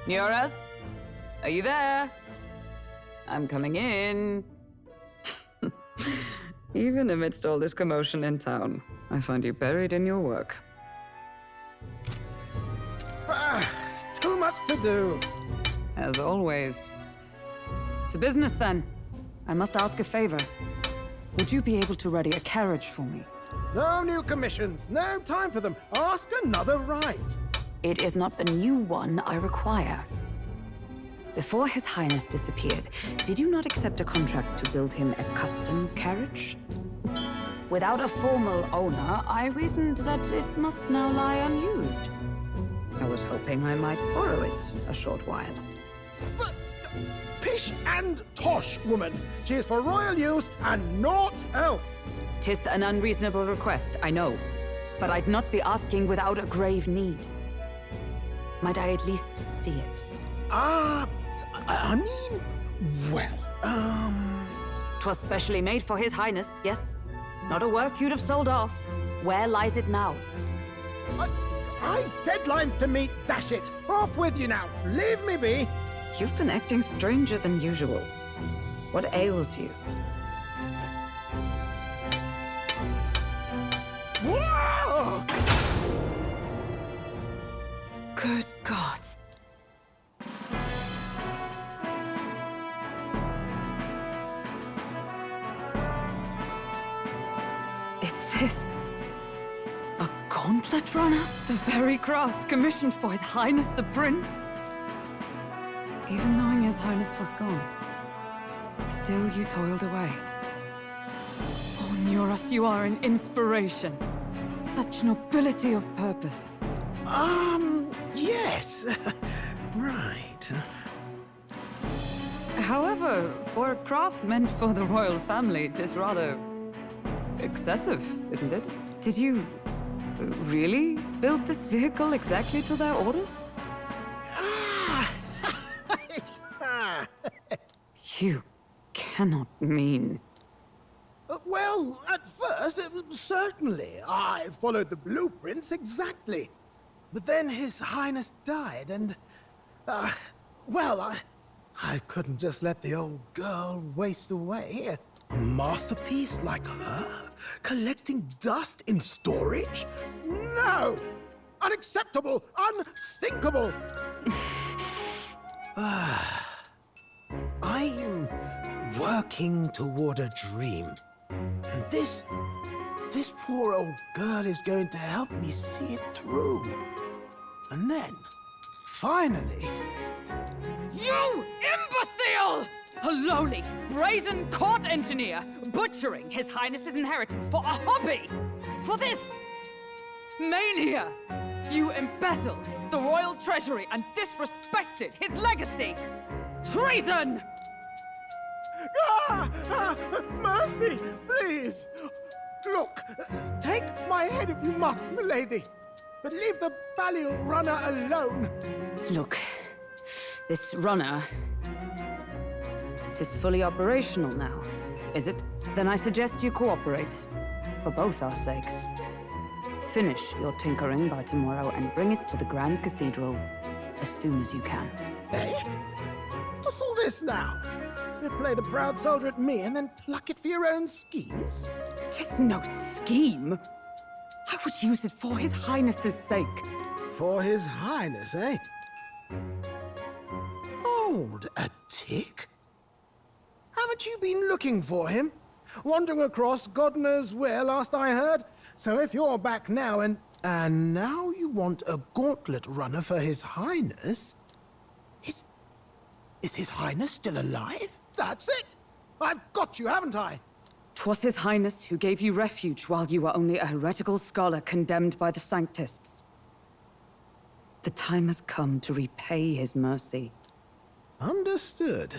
Nuras? Are you there? I'm coming in. Even amidst all this commotion in town, I find you buried in your work. Too much to do. As always. To business, then. I must ask a favor. Would you be able to ready a carriage for me? No new commissions. No time for them. Ask another right. It is not a new one I require. Before His Highness disappeared, did you not accept a contract to build him a custom carriage? Without a formal owner, I reasoned that it must now lie unused. I was hoping I might borrow it a short while. But pish and tosh, woman. She is for royal use and naught else. 'Tis an unreasonable request, I know. But I'd not be asking without a grave need. Might I at least see it? I mean, well, 'Twas specially made for His Highness, yes? Not a work you'd have sold off. Where lies it now? I've deadlines to meet, dash it. Off with you now. Leave me be. You've been acting stranger than usual. What ails you? Whoa! Good God. Is this a gauntlet runner? The very craft commissioned for His Highness the Prince? Even knowing His Highness was gone, still you toiled away. Oh, Nuras, you are an inspiration. Such nobility of purpose. Yes. Right. However, for a craft meant for the royal family, it is rather excessive, isn't it? Did you really build this vehicle exactly to their orders? You cannot mean... Well, at first, certainly. I followed the blueprints exactly. But then His Highness died, and... well, I couldn't just let the old girl waste away. A masterpiece like her? Collecting dust in storage? No! Unacceptable! Unthinkable! I'm working toward a dream. And this poor old girl is going to help me see it through. And then, finally... You imbecile! A lowly, brazen court engineer butchering His Highness's inheritance for a hobby! For this mania! You embezzled the royal treasury and disrespected his legacy! Treason! Mercy, please! Look, take my head if you must, milady. But leave the Balliol runner alone. Look, this runner... It is fully operational now, is it? Then I suggest you cooperate, for both our sakes. Finish your tinkering by tomorrow and bring it to the Grand Cathedral as soon as you can. Eh? What's all this now? You play the proud soldier at me and then pluck it for your own schemes? 'Tis no scheme. I would use it for His Highness's sake. For His Highness, eh? Hold a tick. Haven't you been looking for him? Wandering across God knows where, last I heard. So if you're back now and now you want a gauntlet runner for His Highness? Is His Highness still alive? That's it! I've got you, haven't I? 'Twas His Highness who gave you refuge while you were only a heretical scholar condemned by the Sanctists. The time has come to repay His mercy. Understood.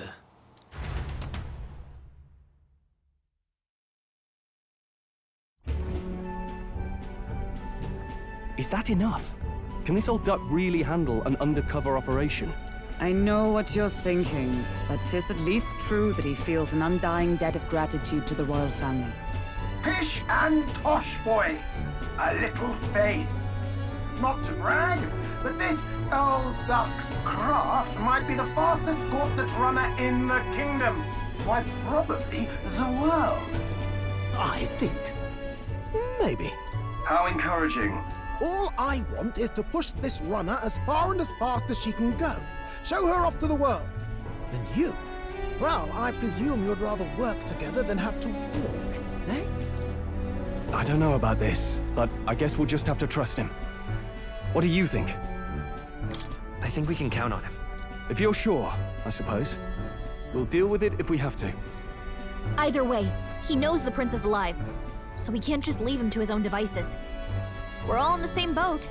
Is that enough? Can this old duck really handle an undercover operation? I know what you're thinking, but 'tis at least true that he feels an undying debt of gratitude to the royal family. Pish and tosh, boy. A little faith. not to brag, but this old duck's craft might be the fastest gauntlet runner in the kingdom. Why, probably the world. I think. Maybe. How encouraging. All I want is to push this runner as far and as fast as she can go. Show her off to the world. And you? Well, I presume you'd rather work together than have to walk, eh? I don't know about this, but I guess we'll just have to trust him. What do you think? I think we can count on him. If you're sure, I suppose. We'll deal with it if we have to. Either way, he knows the prince is alive, so we can't just leave him to his own devices. We're all in the same boat.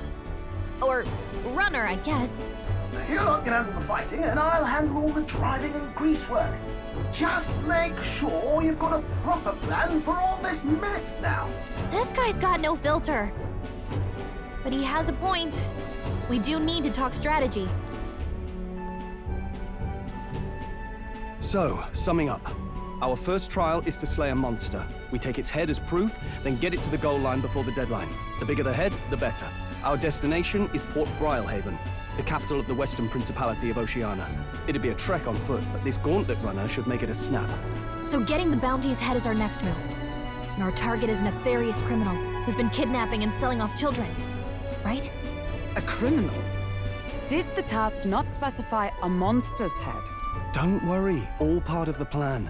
Or runner, I guess. You lot can handle the fighting, and I'll handle all the driving and grease work. Just make sure you've got a proper plan for all this mess now. This guy's got no filter. But he has a point. We do need to talk strategy. So, summing up. Our first trial is to slay a monster. We take its head as proof, then get it to the goal line before the deadline. The bigger the head, the better. Our destination is Port Grylehaven, the capital of the Western Principality of Oceania. It'd be a trek on foot, but this gauntlet runner should make it a snap. So getting the bounty's head is our next move. And our target is a nefarious criminal who's been kidnapping and selling off children. Right? A criminal? Did the task not specify a monster's head? Don't worry, all part of the plan.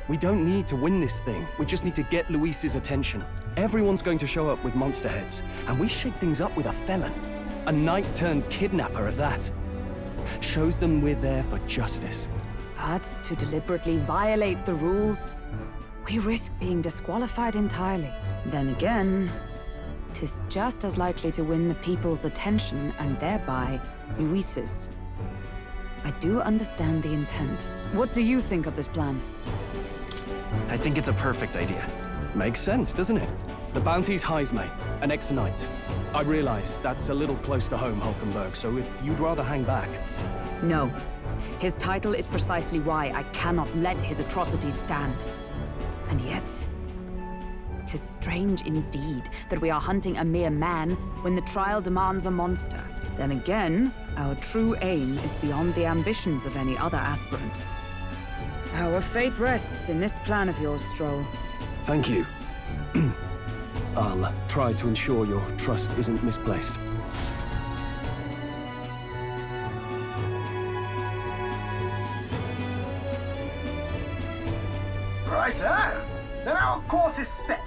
We don't need to win this thing. We just need to get Luis's attention. Everyone's going to show up with monster heads, and we shake things up with a felon. A knight-turned-kidnapper at that. Shows them we're there for justice. But to deliberately violate the rules, we risk being disqualified entirely. Then again, 'tis just as likely to win the people's attention and thereby Luis's. I do understand the intent. What do you think of this plan? I think it's a perfect idea. Makes sense, doesn't it? The bounty's Heismay, an ex-knight. I realize that's a little close to home, Hulkenberg, so if you'd rather hang back... No. His title is precisely why I cannot let his atrocities stand. And yet, 'tis strange indeed that we are hunting a mere man when the trial demands a monster. Then again, our true aim is beyond the ambitions of any other aspirant. Our fate rests in this plan of yours, Stroll. Thank you. I'll try to ensure your trust isn't misplaced. Righto. Then our course is set.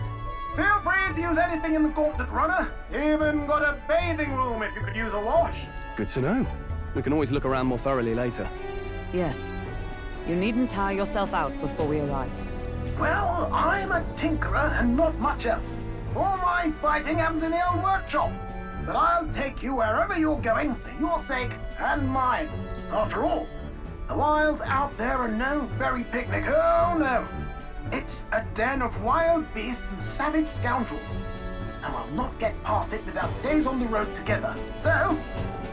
Feel free to use anything in the gauntlet runner. Even got a bathing room if you could use a wash. Good to know. We can always look around more thoroughly later. Yes. You needn't tire yourself out before we arrive. Well, I'm a tinkerer and not much else. All my fighting happens in the old workshop. But I'll take you wherever you're going for your sake and mine. After all, the wilds out there are no berry picnic. Oh, no. It's a den of wild beasts and savage scoundrels. And we'll not get past it without days on the road together. So,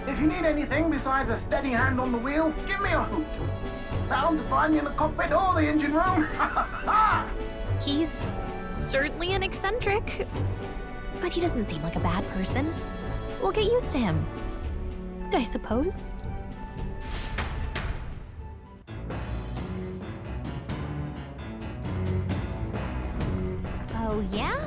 if you need anything besides a steady hand on the wheel, give me a hoot. Bound to find me in the cockpit or the engine room. He's certainly an eccentric, but he doesn't seem like a bad person. We'll get used to him, I suppose. Oh, yeah?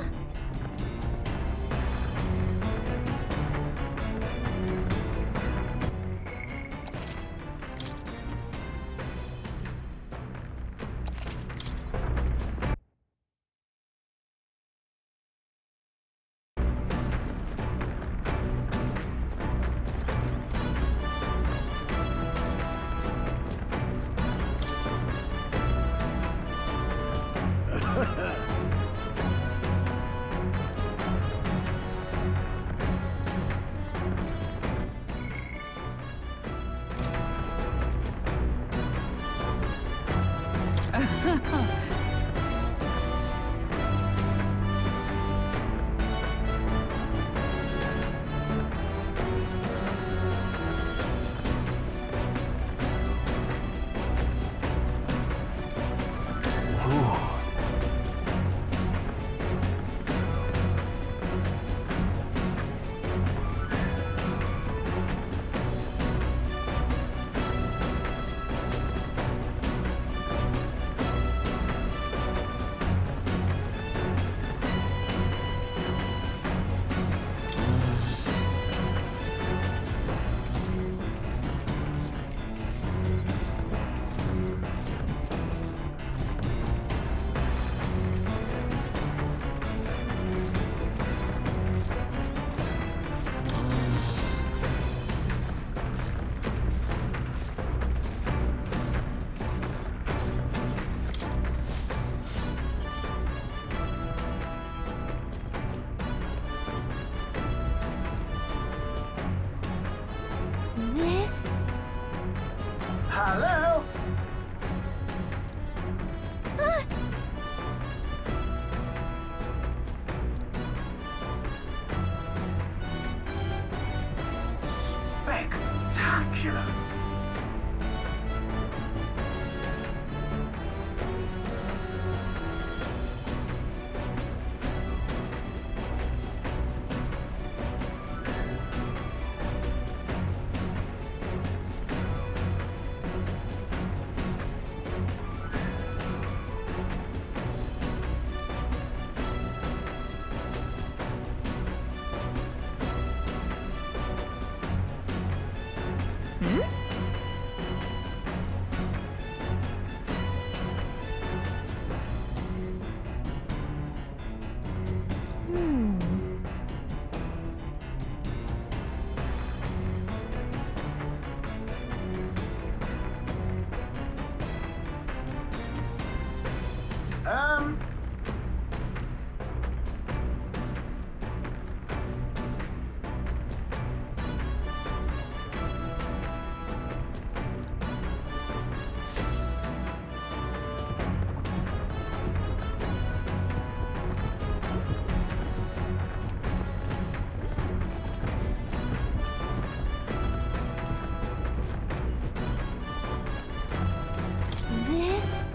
This...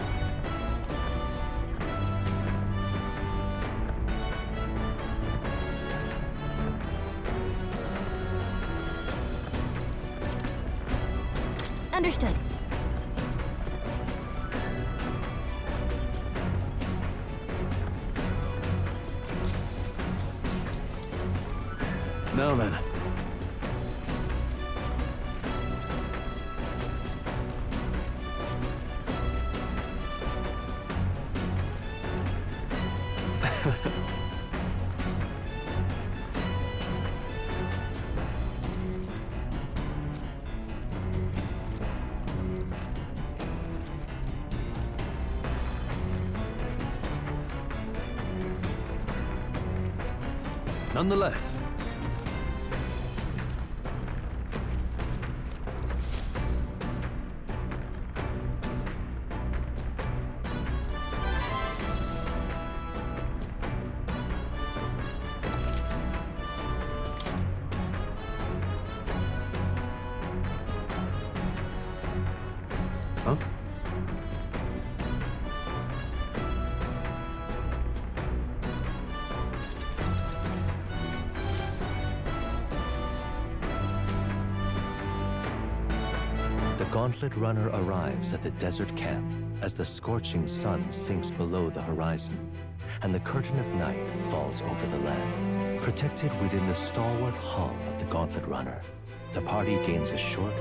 Understood. Now then. Nonetheless. Huh? The Gauntlet Runner arrives at the desert camp as the scorching sun sinks below the horizon, and the curtain of night falls over the land. Protected within the stalwart hull of the Gauntlet Runner, the party gains a short,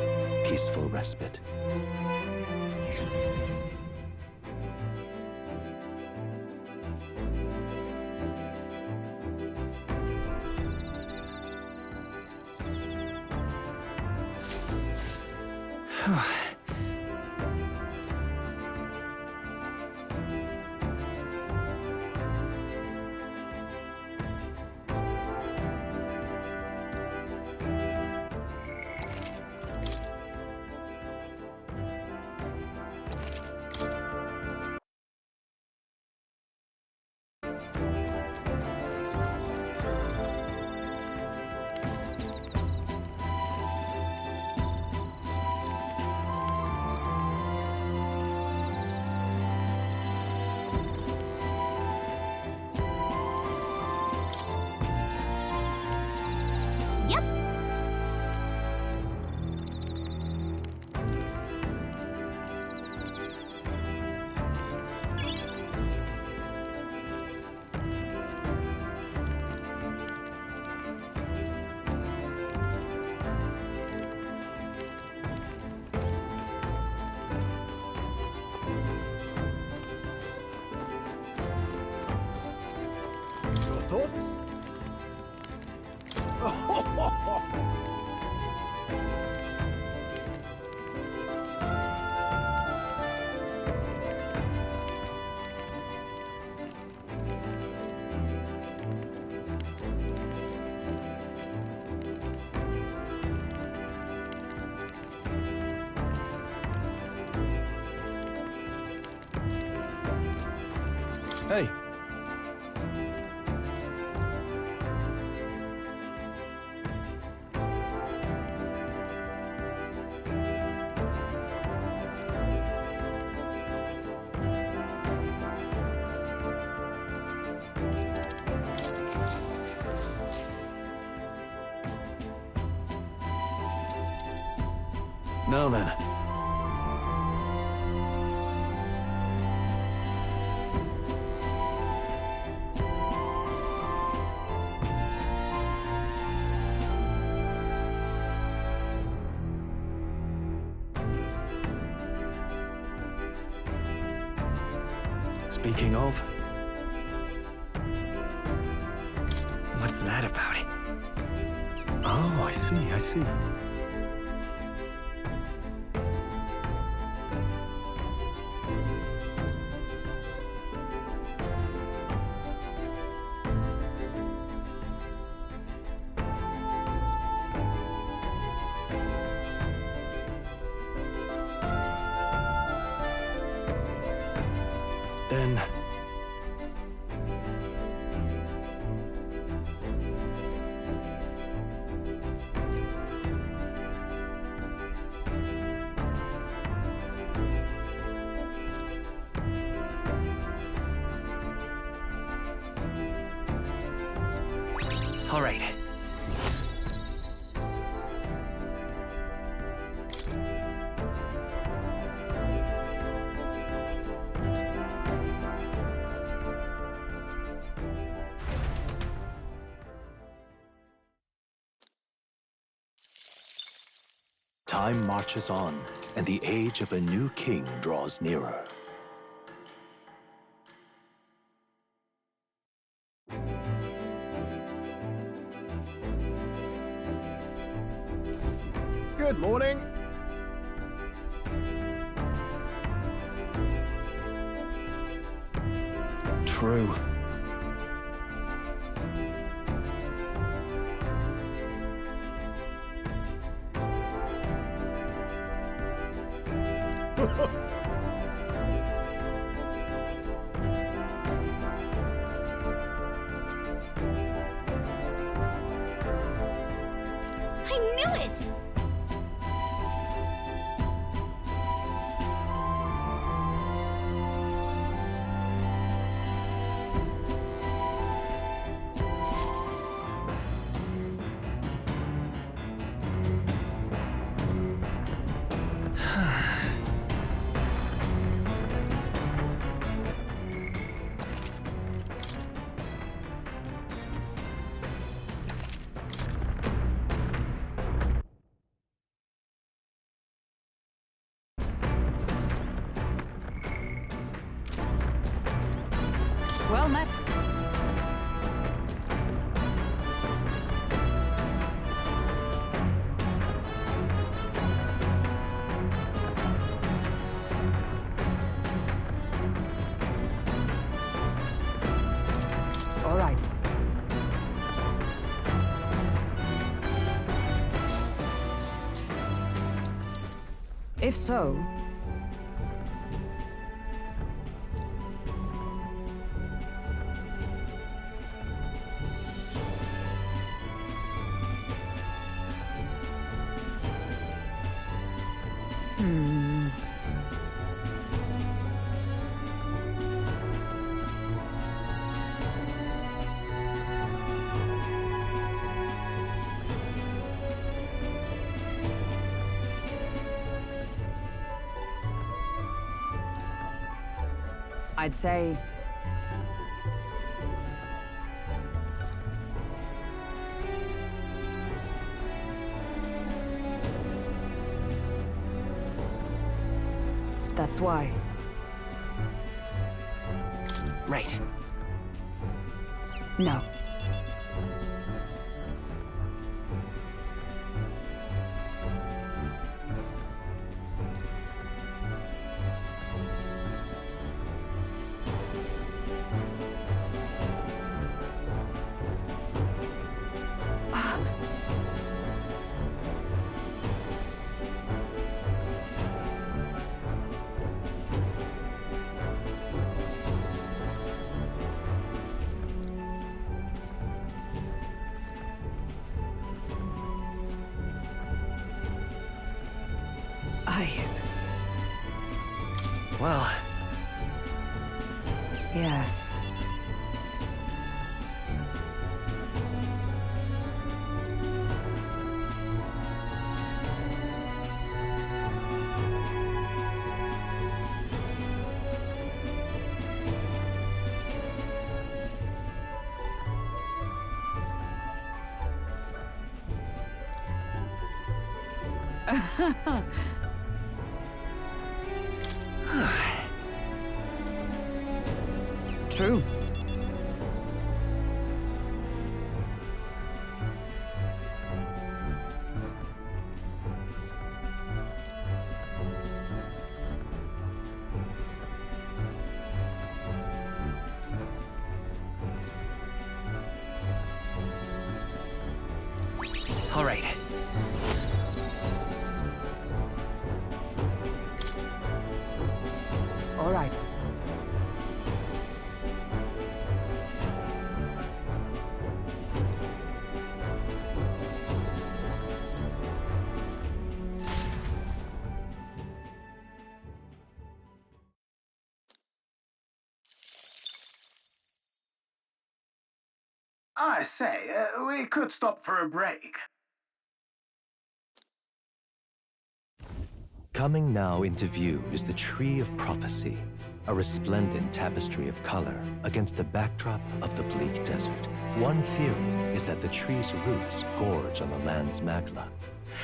peaceful respite. Yep. Your thoughts? Hey. Now then. Speaking of, What's that about? Oh, I see, I see. Then... All right. Time marches on, and the age of a new king draws nearer. Good morning. True. I knew it! Well met. All right. If so, I'd say... That's why. Right. No. Well, Yes. True. All right. All right. I say, we could stop for a break. Coming now into view is the Tree of Prophecy, a resplendent tapestry of color against the backdrop of the bleak desert. One theory is that the tree's roots gorge on the land's magla,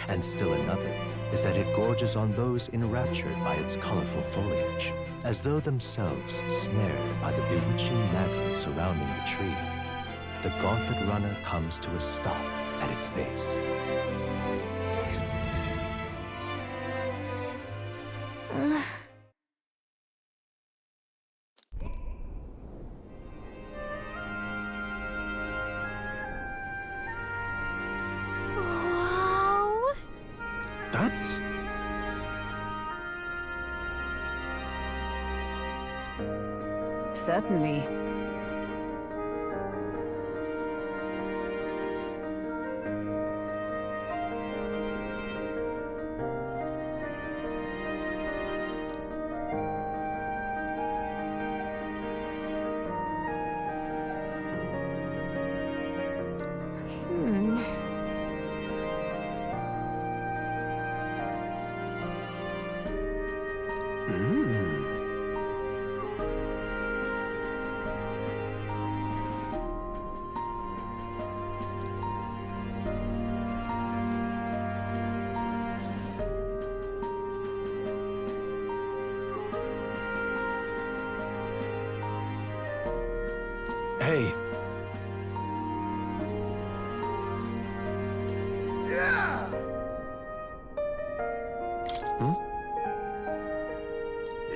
and still another is that it gorges on those enraptured by its colorful foliage, as though themselves snared by the bewitching magla surrounding the tree. The Gauntlet Runner comes to a stop at its base. Wow. That's... Certainly. Hey, Yeah.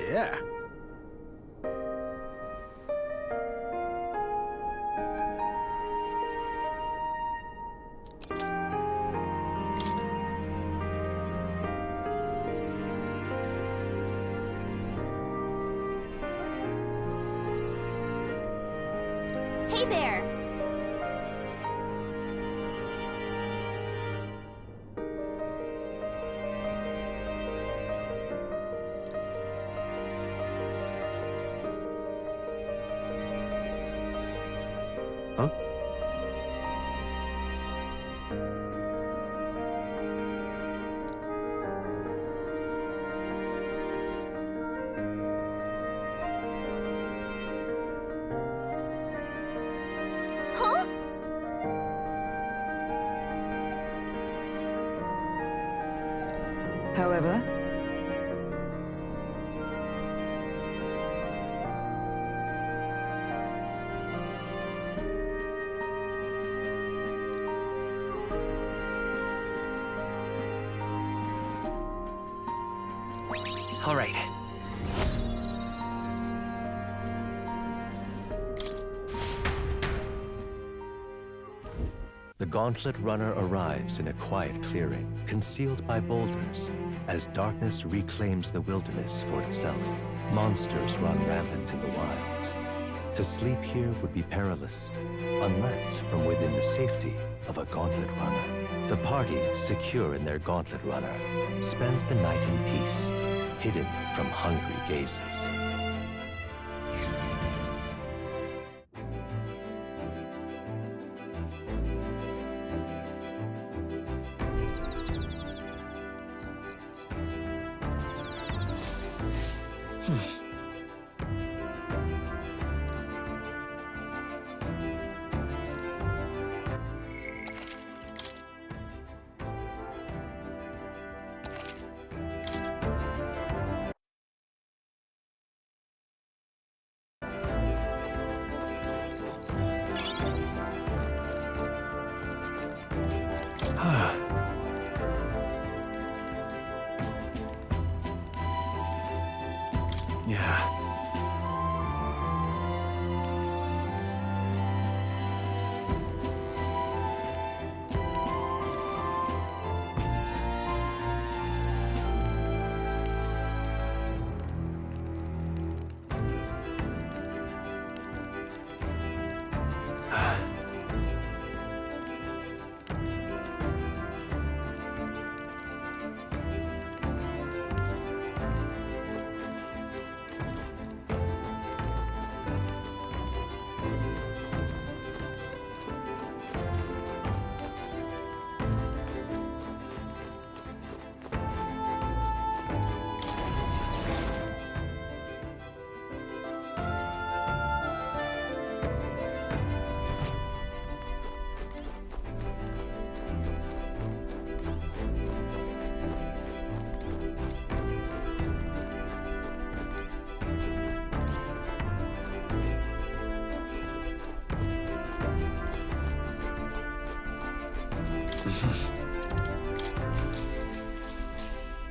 Yeah. Hey there! huh? Huh? However, All right. The Gauntlet Runner arrives in a quiet clearing, concealed by boulders, as darkness reclaims the wilderness for itself. Monsters run rampant in the wilds. To sleep here would be perilous, unless from within the safety of a Gauntlet Runner. The party, secure in their Gauntlet Runner, spends the night in peace, hidden from hungry gazes. Yeah.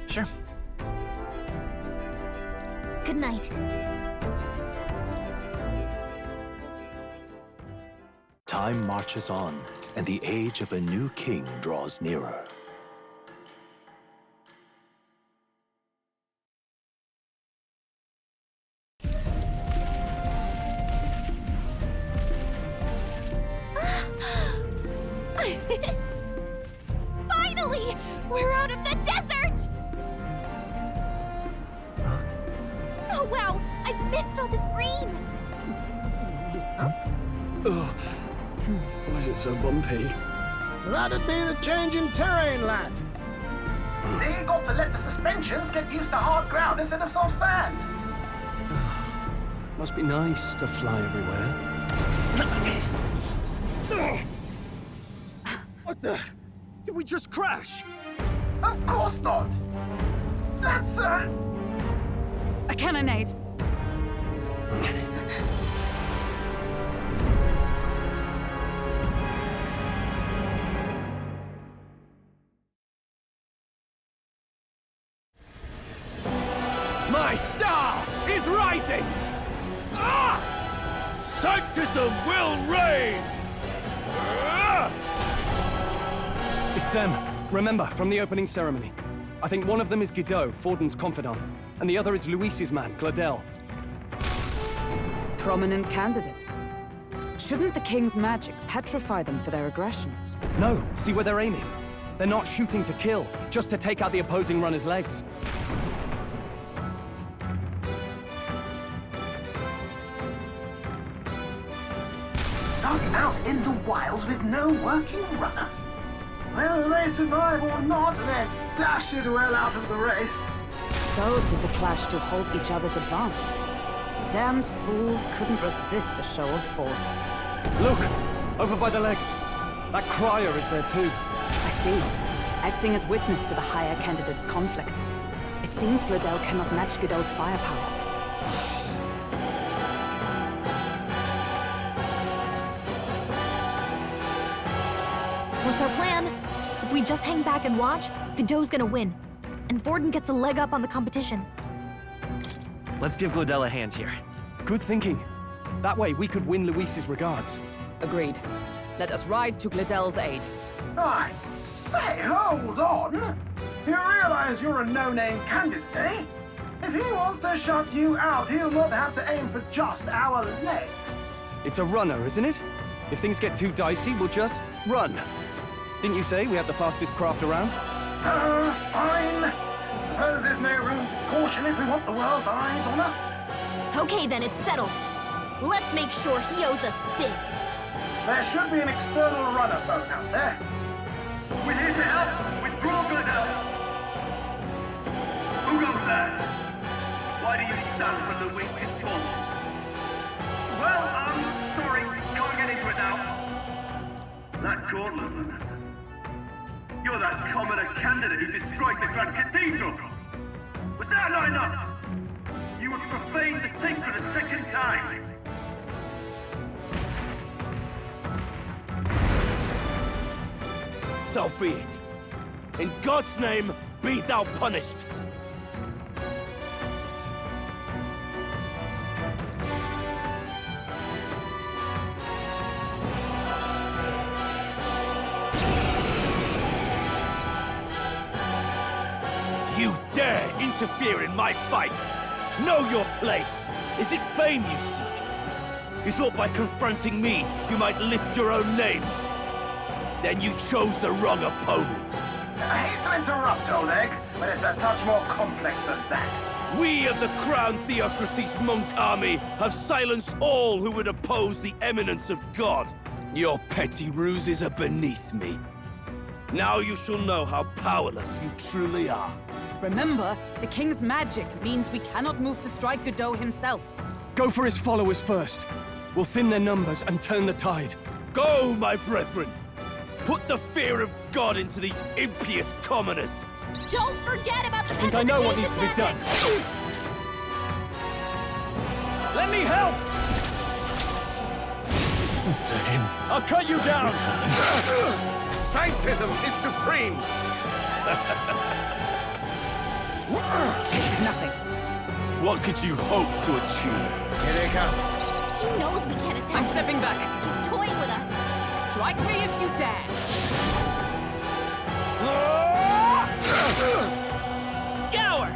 Sure. Good night. Time marches on, and the age of a new king draws nearer. Finally! We're out of the desert! Oh wow! I missed all this green! Ugh. Why is it so bumpy? That'd be the change in terrain, lad. See, you got to let the suspensions get used to hard ground instead of soft sand. Must be nice to fly everywhere. What the? Did we just crash? Of course not. That's A cannonade. My star is rising! Ah! Sanctism will reign! Ah! It's them. Remember, from the opening ceremony. I think one of them is Guido, Forden's confidant, and the other is Luis's man, Gladel. Prominent candidates. Shouldn't the king's magic petrify them for their aggression? No, see where they're aiming. They're not shooting to kill, just to take out the opposing runner's legs. stuck out in the wilds with no working runner. Whether they survive or not, they're dashed well out of the race. So 'tis a clash to halt each other's advance. Damned fools couldn't resist a show of force. Look! Over by the legs. That crier is there too. I see. Acting as witness to the higher candidate's conflict. It seems Gladel cannot match Guido's firepower. What's our plan? If we just hang back and watch, Godot's gonna win. And Forden gets a leg up on the competition. Let's give Gladel a hand here. Good thinking. That way we could win Luis's regards. Agreed. Let us ride to Gladel's aid. I say, hold on. You realize you're a no-name candidate, eh? If he wants to shut you out, he'll not have to aim for just our legs. It's a runner, isn't it? If things get too dicey, we'll just run. Didn't you say we had the fastest craft around? Fine. Suppose there's no room for caution if we want the world's eyes on us. Okay then, it's settled. Let's make sure he owes us big. There should be an external runner phone out there. We're here to help! Withdraw, Gladel! Who goes there? Why do you stand for Luis's forces? Well, sorry, can't get into it now. That Gauntlet, you're that commoner candidate who destroyed the Grand Cathedral! Was that not enough? You would profane the sacred a second time! So be it. In God's name, be thou punished. You dare interfere in my fight! Know your place! Is it fame you seek? You thought by confronting me, you might lift your own names? Then you chose the wrong opponent. I hate to interrupt, Oleg, but it's a touch more complex than that. We of the Crown Theocracy's monk army have silenced all who would oppose the eminence of God. Your petty ruses are beneath me. Now you shall know how powerless you truly are. Remember, the king's magic means we cannot move to strike Godot himself. Go for his followers first. We'll thin their numbers and turn the tide. Go, my brethren! Put the fear of God into these impious commoners! Don't forget about the I think I know what needs to be done. petrification Let me help! To him, I'll cut you down! Sanctism is supreme! This is nothing. What could you hope to achieve? Here they come. He knows we can't attack I'm him. stepping back. He's toying with us. Strike me if you dare. Scour!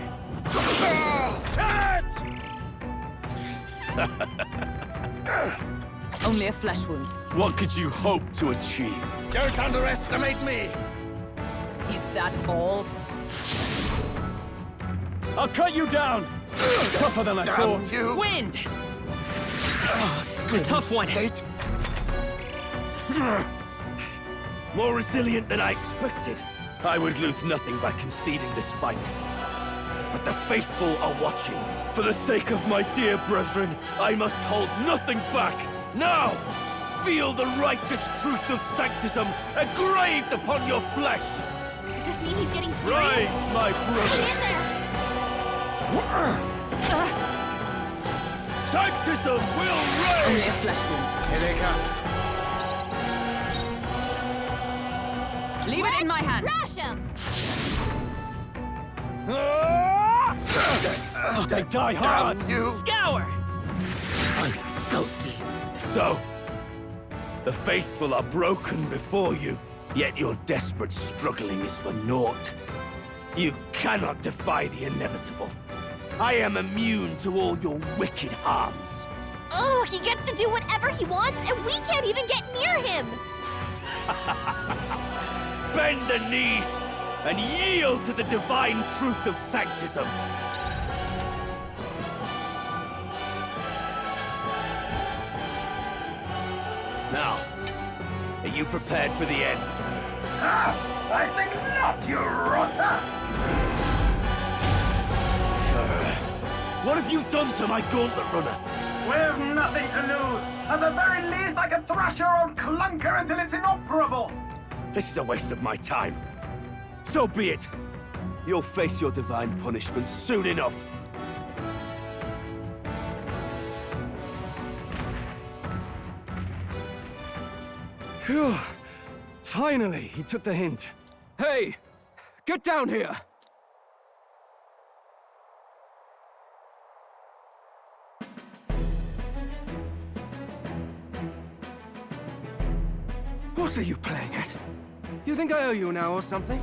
Only a flesh wound. What could you hope to achieve? Don't underestimate me! Is that all? I'll cut you down! Tougher than I thought. Wind! A tough one. More resilient than I expected. I would lose nothing by conceding this fight. But the faithful are watching. For the sake of my dear brethren, I must hold nothing back. Now, feel the righteous truth of Sanctism engraved upon your flesh. Does this mean he's getting serious? Rise, my Get brothers. in there! Sanctism will Only reign! a flesh wound. Here they come. Leave it in my hands. Trash him! They die hard! Scour! So, the faithful are broken before you, yet your desperate struggling is for naught. You cannot defy the inevitable. I am immune to all your wicked harms. Oh, he gets to do whatever he wants, and we can't even get near him! Bend the knee and yield to the divine truth of Sanctism. Now, are you prepared for the end? I think not, you rotter! What have you done to my gauntlet runner? We've nothing to lose. At the very least, I can thrash your old clunker until it's inoperable. This is a waste of my time. So be it. You'll face your divine punishment soon enough. Phew. Finally, he took the hint. Hey! Get down here! What are you playing at? You think I owe you now or something?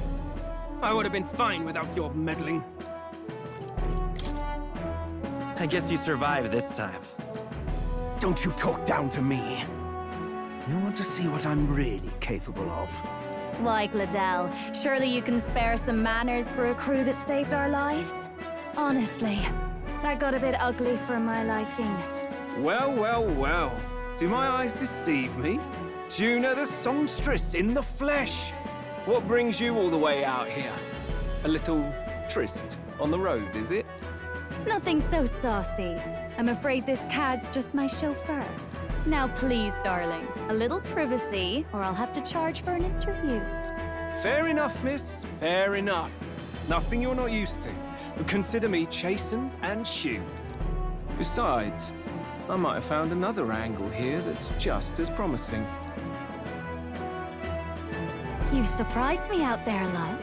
I would have been fine without your meddling. I guess you survived this time. Don't you talk down to me. You want to see what I'm really capable of. Why, Gladell, surely you can spare some manners for a crew that saved our lives? Honestly, that got a bit ugly for my liking. Well, well, well. Do my eyes deceive me? Juna the songstress in the flesh. What brings you all the way out here? A little tryst on the road, is it? Nothing so saucy. I'm afraid this cad's just my chauffeur. Now please, darling, a little privacy, or I'll have to charge for an interview. Fair enough, miss. Fair enough. Nothing you're not used to. But consider me chastened and shooed. Besides, I might have found another angle here that's just as promising. You surprised me out there, love.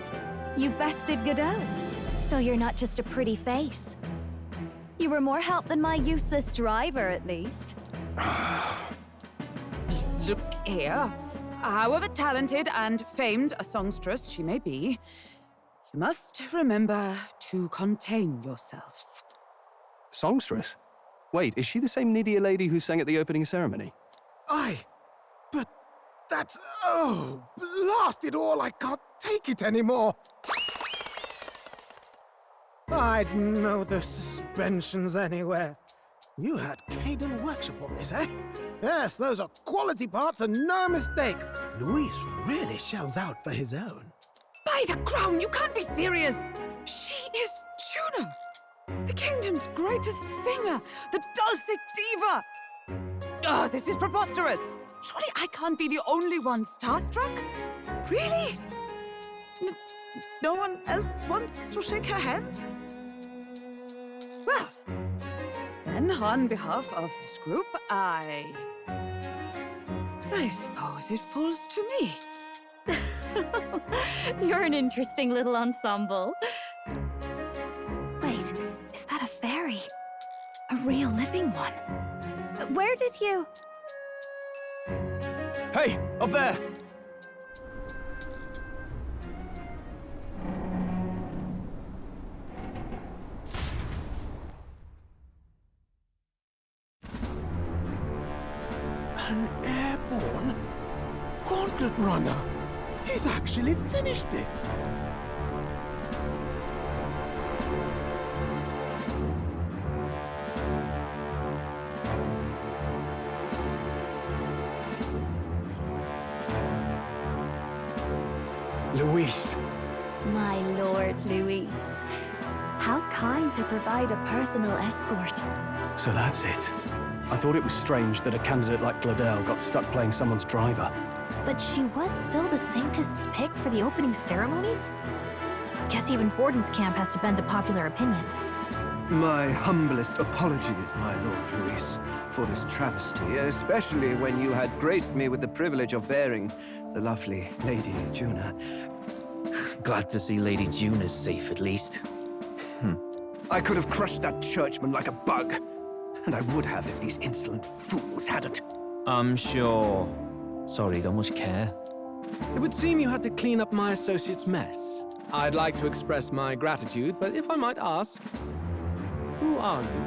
You bested Godot. So you're not just a pretty face. You were more help than my useless driver, at least. Look here. However talented and famed a songstress she may be, you must remember to contain yourselves. Songstress? Wait, is she the same Nydia lady who sang at the opening ceremony? Aye, but that's... Oh, blast it all, I can't take it anymore. I'd know the suspensions anywhere. You had Caden workshop on this, eh? Yes, those are quality parts and no mistake. Luis really shells out for his own. By the crown, you can't be serious! She is Juna, the kingdom's greatest singer, the dulcet diva! Oh, this is preposterous! Surely I can't be the only one starstruck? Really? No one else wants to shake her hand? Well, then on behalf of this group, I suppose it falls to me. You're an interesting little ensemble. Wait, is that a fairy? A real living one? Where did you... Hey, up there! An airborne gauntlet runner. He's actually finished it. Luis. My Lord Luis. How kind to provide a personal escort. So that's it. I thought it was strange that a candidate like Gladel got stuck playing someone's driver. But she was still the Sanctist's pick for the opening ceremonies? Guess even Forden's camp has to bend to popular opinion. My humblest apologies, my Lord Luis, for this travesty, especially when you had graced me with the privilege of bearing the lovely Lady Juna. Glad to see Lady June is safe, at least. I could have crushed that churchman like a bug, and I would have if these insolent fools hadn't. I'm sure. Sorry, don't much care. It would seem you had to clean up my associate's mess. I'd like to express my gratitude, but if I might ask, who are you?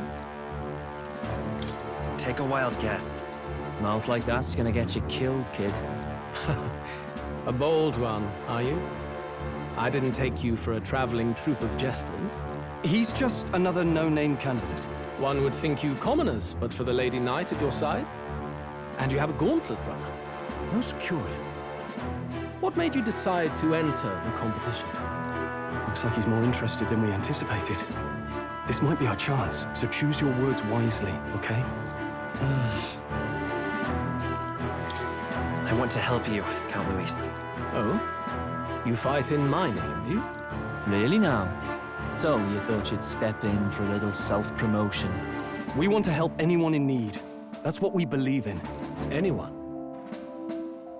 Take a wild guess. Mouth like that's gonna get you killed, kid. A bold one, are you? I didn't take you for a traveling troupe of jesters. He's just another no-name candidate. One would think you commoners, but for the Lady Knight at your side. And you have a gauntlet runner. Most curious. What made you decide to enter the competition? Looks like he's more interested than we anticipated. This might be our chance, so choose your words wisely, okay? I want to help you, Count Luis. Oh? You fight in my name, do you? Really now? So you thought you'd step in for a little self-promotion? We want to help anyone in need. That's what we believe in. Anyone?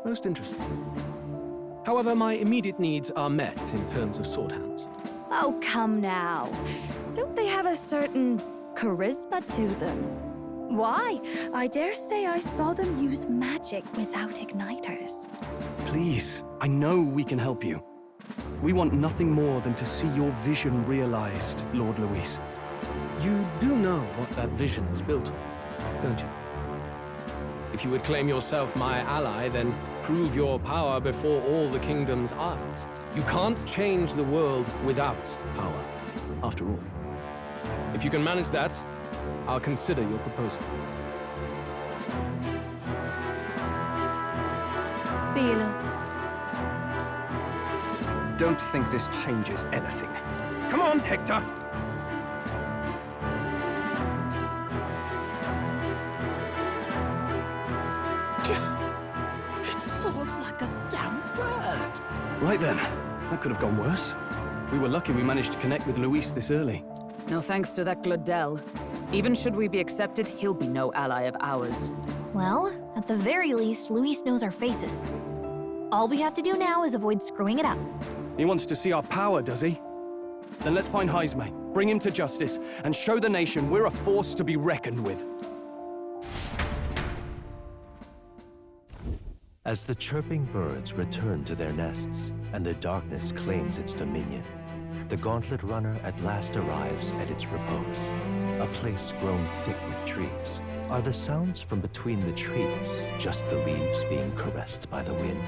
Most interesting. However, my immediate needs are met in terms of sword hands. Oh, come now. Don't they have a certain charisma to them? Why? I dare say I saw them use magic without igniters. Please, I know we can help you. We want nothing more than to see your vision realized, Lord Luis. You do know what that vision is built on, don't you? If you would claim yourself my ally, then prove your power before all the kingdom's eyes. You can't change the world without power, after all. If you can manage that, I'll consider your proposal. See you, loves. Don't think this changes anything. Come on, Hector! It soars like a damn bird. Right then, that could have gone worse. We were lucky we managed to connect with Luis this early. No thanks to that Gladel. Even should we be accepted, he'll be no ally of ours. Well, at the very least, Luis knows our faces. All we have to do now is avoid screwing it up. He wants to see our power, does he? Then let's find Jaime, bring him to justice, and show the nation we're a force to be reckoned with. As the chirping birds return to their nests and the darkness claims its dominion, the Gauntlet Runner at last arrives at its repose, a place grown thick with trees. Are the sounds from between the trees just the leaves being caressed by the wind?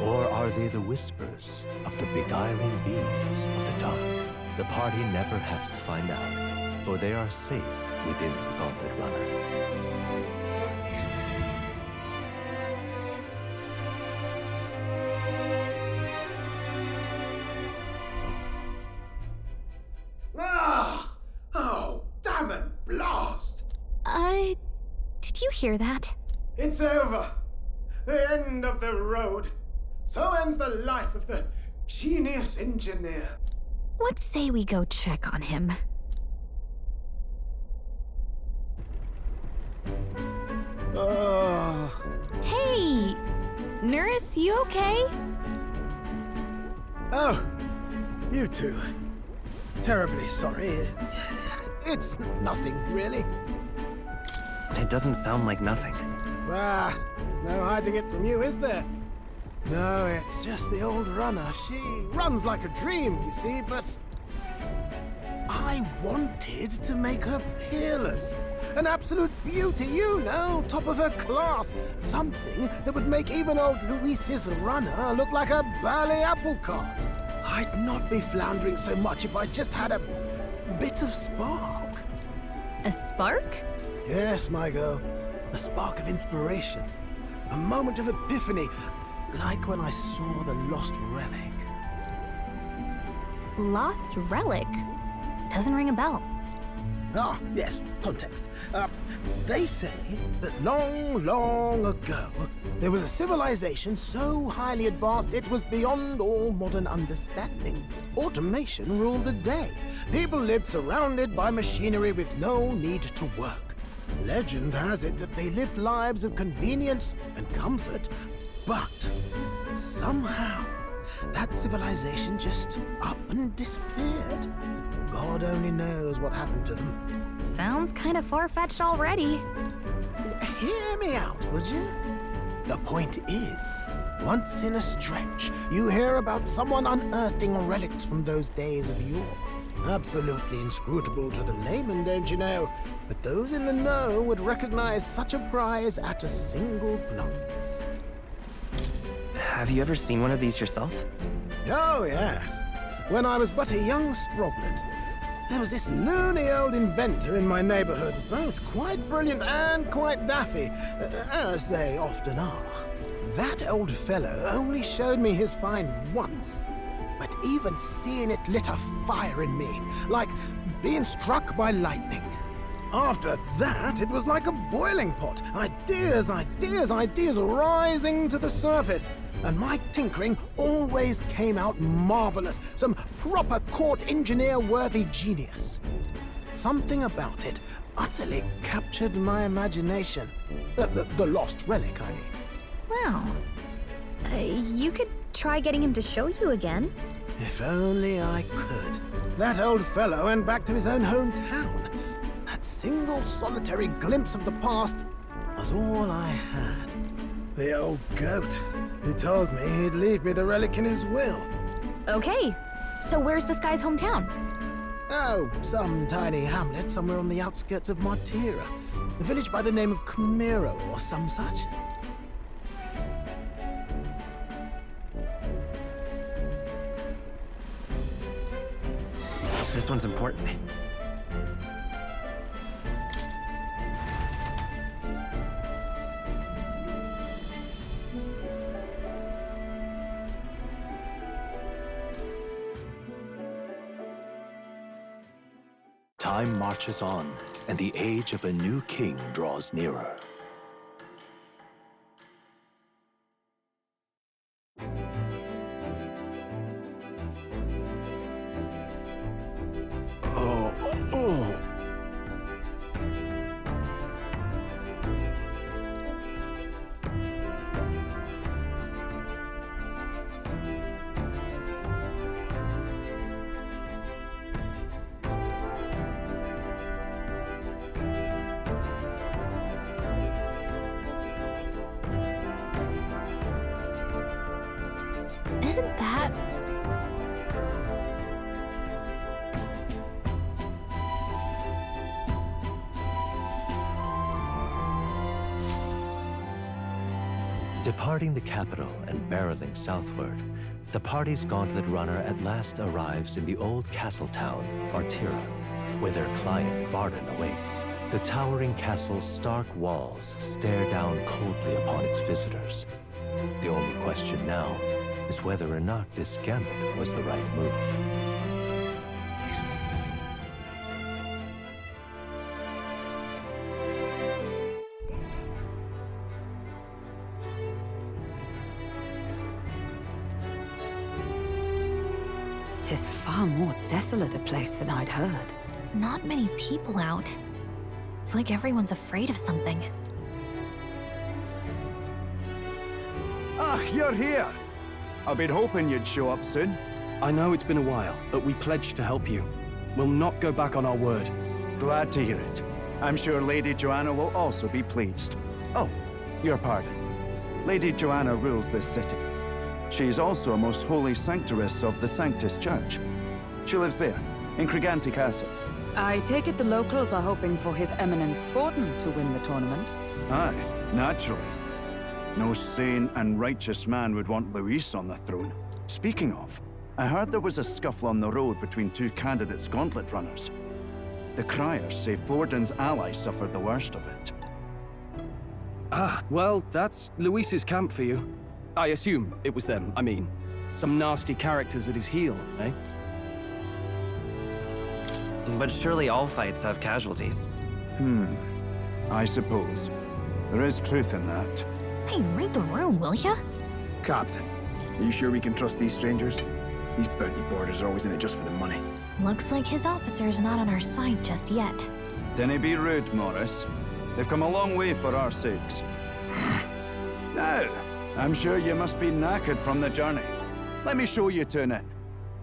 Or are they the whispers of the beguiling beings of the dark? The party never has to find out, for they are safe within the Gauntlet Runner. Ah! Oh, damn it, blast! Did you hear that? It's over. The end of the road. So ends the life of the genius engineer. Let's say we go check on him. Oh. Hey! Nurse, you okay? Oh, you two. Terribly sorry. It's nothing, really. It doesn't sound like nothing. Ah, no hiding it from you, is there? No, it's just the old runner. She runs like a dream, you see, but I wanted to make her peerless. An absolute beauty, you know, top of her class. Something that would make even old Luis's runner look like a ballet apple cart. I'd not be floundering so much if I just had a bit of spark. A spark? Yes, my girl. A spark of inspiration. A moment of epiphany, like when I saw the lost relic. Lost relic? Doesn't ring a bell. Ah, yes, context. They say that long, long ago, there was a civilization so highly advanced it was beyond all modern understanding. Automation ruled the day. People lived surrounded by machinery with no need to work. Legend has it that they lived lives of convenience and comfort, but somehow that civilization just up and disappeared. God only knows what happened to them. Sounds kind of far-fetched already. Hear me out, would you? The point is, once in a stretch, you hear about someone unearthing relics from those days of yore. Absolutely inscrutable to the layman, don't you know? But those in the know would recognize such a prize at a single glance. Have you ever seen one of these yourself? Oh, yes. When I was but a young sproglet, there was this loony old inventor in my neighborhood, both quite brilliant and quite daffy, as they often are. That old fellow only showed me his find once, but even seeing it lit a fire in me, like being struck by lightning. After that, it was like a boiling pot. Ideas, ideas, ideas rising to the surface. And my tinkering always came out marvelous. Some proper court engineer-worthy genius. Something about it utterly captured my imagination. The lost relic, I mean. Wow. You could try getting him to show you again. If only I could. That old fellow went back to his own hometown. That single solitary glimpse of the past was all I had. The old goat. He told me he'd leave me the relic in his will. Okay, so where's this guy's hometown? Oh, some tiny hamlet somewhere on the outskirts of Martira. A village by the name of Camiro or some such. This one's important. Time marches on, and the age of a new king draws nearer. Oh. Isn't that... Departing the capital and barreling southward, the party's gauntlet runner at last arrives in the old castle town, Martira, where their client, Barden, awaits. The towering castle's stark walls stare down coldly upon its visitors. The only question now is whether or not this gambit was the right move. Tis far more desolate a place than I'd heard. Not many people out. It's like everyone's afraid of something. Ah, you're here. I've been hoping you'd show up soon. I know it's been a while, but we pledged to help you. We'll not go back on our word. Glad to hear it. I'm sure Lady Joanna will also be pleased. Oh, your pardon. Lady Joanna rules this city. She's also a most holy sanctoress of the Sanctus Church. She lives there, in Criganti Castle. I take it the locals are hoping for His Eminence Thornton to win the tournament. Aye, naturally. No sane and righteous man would want Luis on the throne. Speaking of, I heard there was a scuffle on the road between two candidates gauntlet runners. The criers say Forden's allies suffered the worst of it. Ah, well, that's Luis's camp for you. I assume it was them, I mean. Some nasty characters at his heel, eh? But surely all fights have casualties. I suppose. There is truth in that. Hey, read the room, will ya? Captain, are you sure we can trust these strangers? These bounty boarders are always in it just for the money. Looks like his officer's not on our side just yet. Dinna be rude, Morris. They've come a long way for our sakes. Now, I'm sure you must be knackered from the journey. Let me show you to an inn.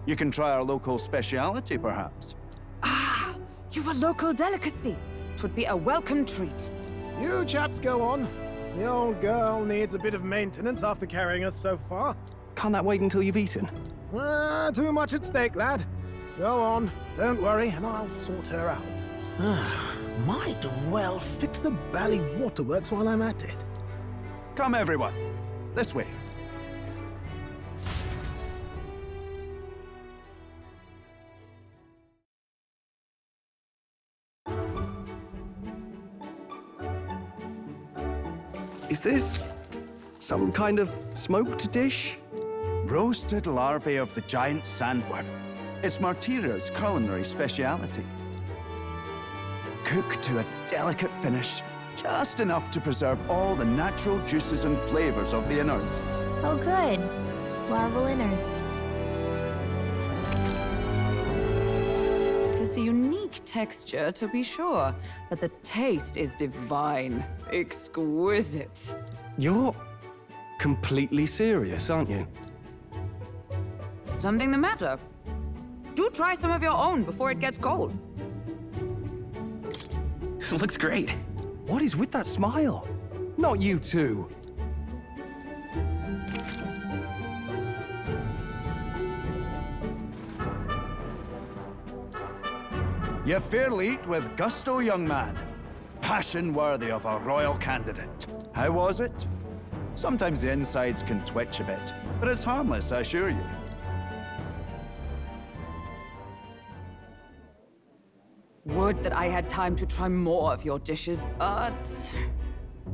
You can try our local speciality, perhaps. Ah, you've a local delicacy. 'Twould be a welcome treat. You chaps go on. The old girl needs a bit of maintenance after carrying us so far. Can't that wait until you've eaten? Too much at stake, lad. Go on, don't worry, and I'll sort her out. Might well fix the bally waterworks while I'm at it. Come, everyone. This way. Is this some kind of smoked dish? Roasted larvae of the giant sandworm. It's Martira's culinary speciality. Cooked to a delicate finish, just enough to preserve all the natural juices and flavors of the innards. Oh good. Larval innards. Tis a unique texture, to be sure, but the taste is divine. Exquisite. You're completely serious, aren't you? Something the matter? Do try some of your own before it gets cold. Looks great. What is with that smile? Not you too. You fairly eat with gusto, young man. Passion worthy of a royal candidate. How was it? Sometimes the insides can twitch a bit, but it's harmless, I assure you. Would that I had time to try more of your dishes, but...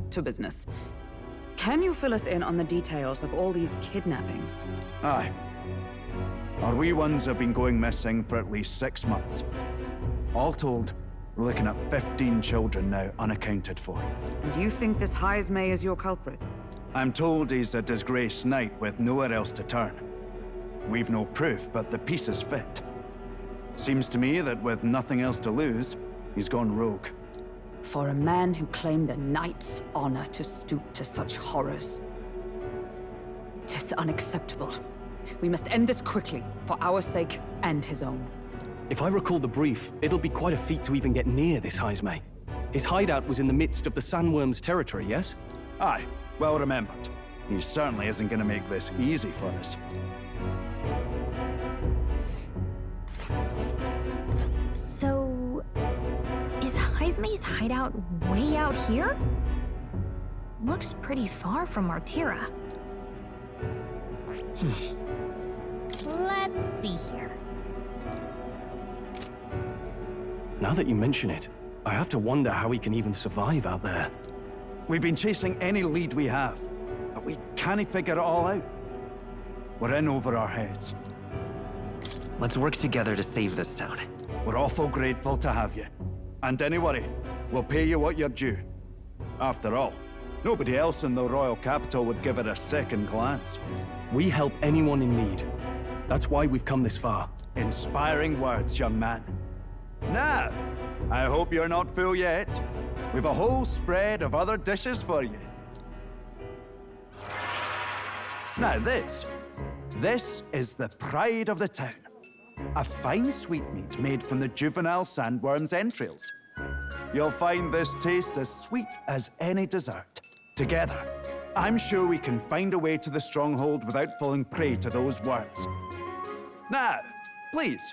to business. Can you fill us in on the details of all these kidnappings? Aye. Our wee ones have been going missing for at least 6 months. All told, we're looking at 15 children now unaccounted for. And do you think this Heismay is your culprit? I'm told he's a disgraced knight with nowhere else to turn. We've no proof, but the pieces fit. Seems to me that with nothing else to lose, he's gone rogue. For a man who claimed a knight's honor to stoop to such horrors. 'Tis unacceptable. We must end this quickly, for our sake and his own. If I recall the brief, it'll be quite a feat to even get near this Heismay. His hideout was in the midst of the sandworm's territory, yes? Aye, well remembered. He certainly isn't going to make this easy for us. So... is Heismay's hideout way out here? Looks pretty far from Martira. Let's see here. Now that you mention it, I have to wonder how he can even survive out there. We've been chasing any lead we have, but we can't figure it all out. We're in over our heads. Let's work together to save this town. We're awful grateful to have you. And don't worry, we'll pay you what you're due. After all, nobody else in the royal capital would give it a second glance. We help anyone in need. That's why we've come this far. Inspiring words, young man. Now, I hope you're not full yet. We've a whole spread of other dishes for you. Now this This is the pride of the town. A fine sweetmeat made from the juvenile sandworm's entrails. You'll find this tastes as sweet as any dessert. Together, I'm sure we can find a way to the stronghold without falling prey to those worms. Now, please,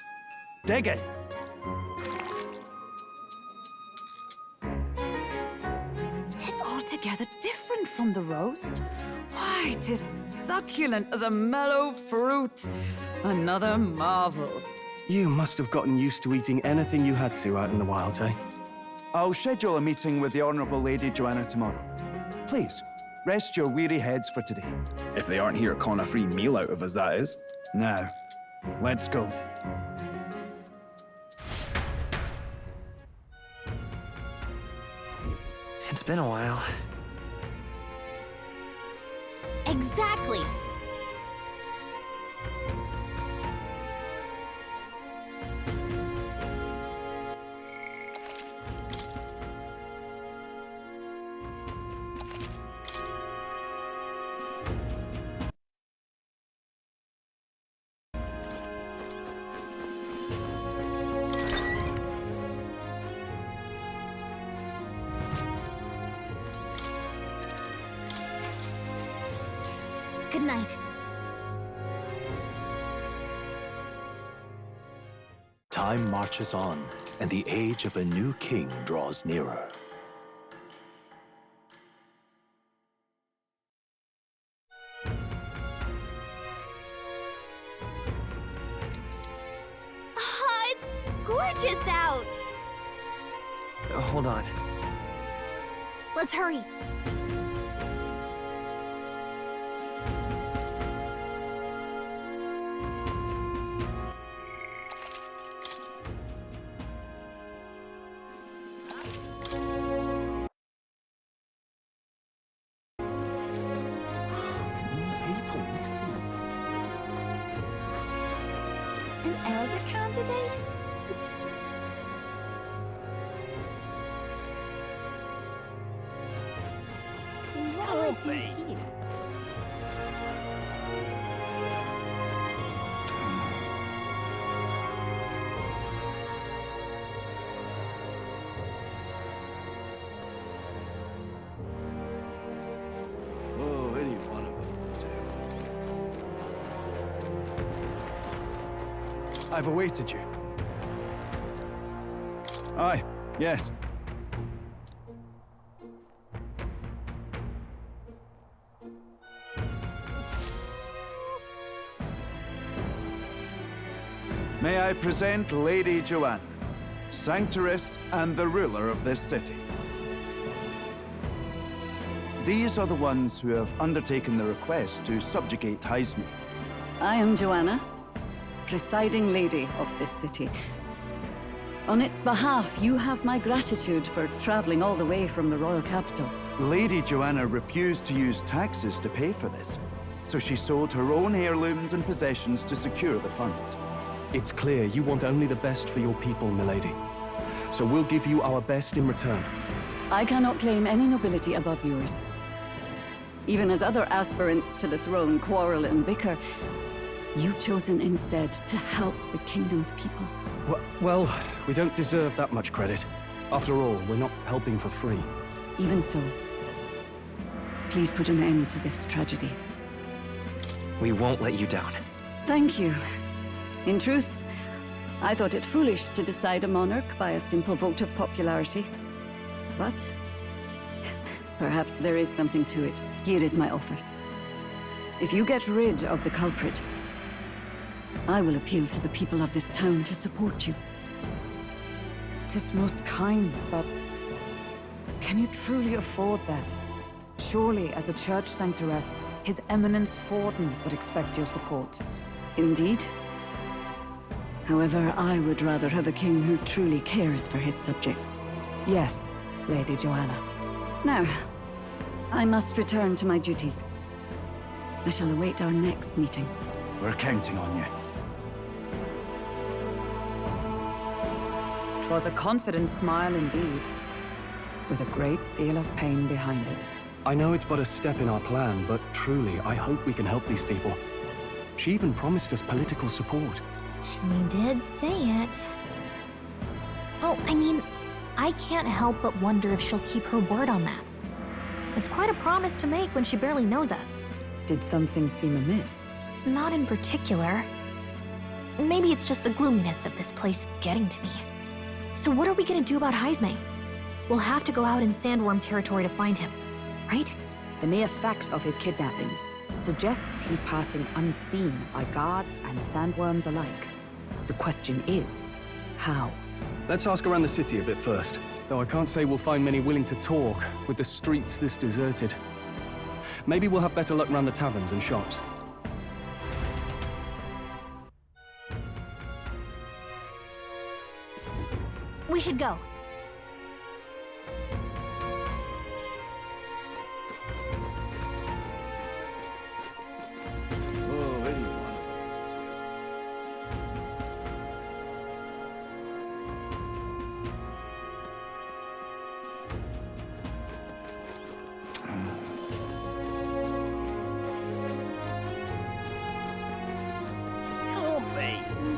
dig in. Tis altogether different from the roast. Why, 'tis succulent as a mellow fruit. Another marvel. You must have gotten used to eating anything you had to out in the wilds, eh? I'll schedule a meeting with the Honourable Lady Joanna tomorrow. Please, rest your weary heads for today. If they aren't here to con a free meal out of us, that is. Now, let's go. It's been a while. Exactly. Good night. Time marches on, and the age of a new king draws nearer. Ah, it's gorgeous out! Hold on. Let's hurry. An elder candidate? What do you do here? Oh, any one of them, too. I've awaited you. Aye, yes. May I present Lady Joanna, Sanctoress and the ruler of this city. These are the ones who have undertaken the request to subjugate Heisme. I am Joanna, presiding lady of this city. On its behalf, you have my gratitude for traveling all the way from the royal capital. Lady Joanna refused to use taxes to pay for this, so she sold her own heirlooms and possessions to secure the funds. It's clear you want only the best for your people, milady. So we'll give you our best in return. I cannot claim any nobility above yours. Even as other aspirants to the throne quarrel and bicker, you've chosen instead to help the kingdom's people. Well, we don't deserve that much credit. After all, we're not helping for free. Even so, please put an end to this tragedy. We won't let you down. Thank you. In truth, I thought it foolish to decide a monarch by a simple vote of popularity. But perhaps there is something to it. Here is my offer. If you get rid of the culprit, I will appeal to the people of this town to support you. 'Tis most kind, but can you truly afford that? Surely, as a church sanctoress, His Eminence Forden would expect your support. Indeed. However, I would rather have a king who truly cares for his subjects. Yes, Lady Joanna. Now, I must return to my duties. I shall await our next meeting. We're counting on you. 'Twas a confident smile indeed, with a great deal of pain behind it. I know it's but a step in our plan, but truly, I hope we can help these people. She even promised us political support. She did say it. Oh, I mean, I can't help but wonder if she'll keep her word on that. It's quite a promise to make when she barely knows us. Did something seem amiss? Not in particular. Maybe it's just the gloominess of this place getting to me. So what are we gonna do about Heisme? We'll have to go out in Sandworm territory to find him, right? The mere fact of his kidnappings suggests he's passing unseen by guards and sandworms alike. The question is, how? Let's ask around the city a bit first. Though I can't say we'll find many willing to talk, with the streets this deserted. Maybe we'll have better luck around the taverns and shops. We should go.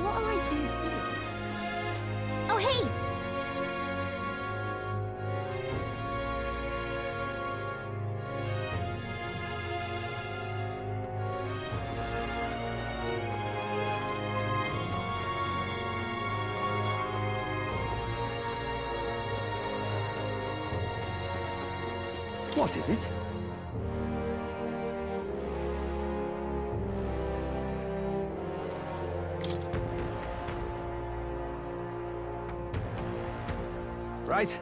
What'll I do here? Oh, hey! What is it? Right.